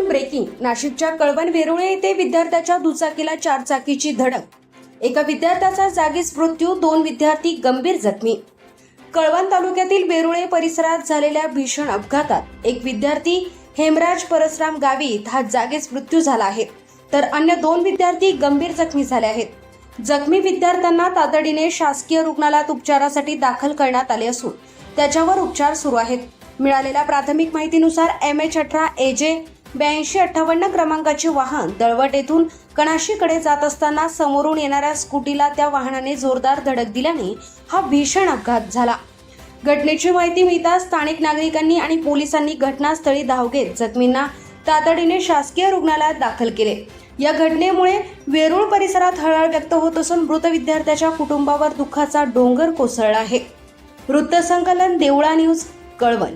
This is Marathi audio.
ब्रेकिंग. नाशिकच्या कळवण वेरुळे येथे विद्यार्थ्याच्या दुचाकीला चारचाकीची धडक. एका विद्यार्थ्याचा जागीच मृत्यू, 2 विद्यार्थी गंभीर जखमी. कळवण तालुक्यातील वेरुळे परिसरात झालेल्या भीषण अपघातात एक विद्यार्थी हेमराज परसराम गावित हा जागीच मृत्यू झाला आहे, तर अन्य 2 विद्यार्थी गंभीर जखमी झाले आहेत. जखमी विद्यार्थ्यांना तातडीने शासकीय रुग्णालयात उपचारासाठी दाखल करण्यात आले असून त्याच्यावर उपचार सुरू आहेत. मिळालेल्या प्राथमिक माहितीनुसार MH18 AJ 8258 क्रमांकाचे वाहन दळवट येथून कणाशीकडे जात असताना समोरून येणाऱ्या स्कूटीला त्या वाहनाने जोरदार धडक दिल्याने हा भीषण अपघात झाला. घटनेची माहिती मिळताच स्थानिक नागरिकांनी आणि पोलिसांनी घटनास्थळी धाव घेत जखमींना तातडीने शासकीय रुग्णालयात दाखल केले. या घटनेमुळे वेरूळ परिसरात हळहळ व्यक्त होत असून मृत विद्यार्थ्याच्या कुटुंबावर दुःखाचा डोंगर कोसळला आहे. वृत्तसंकलन देवळा न्यूज, कळवण.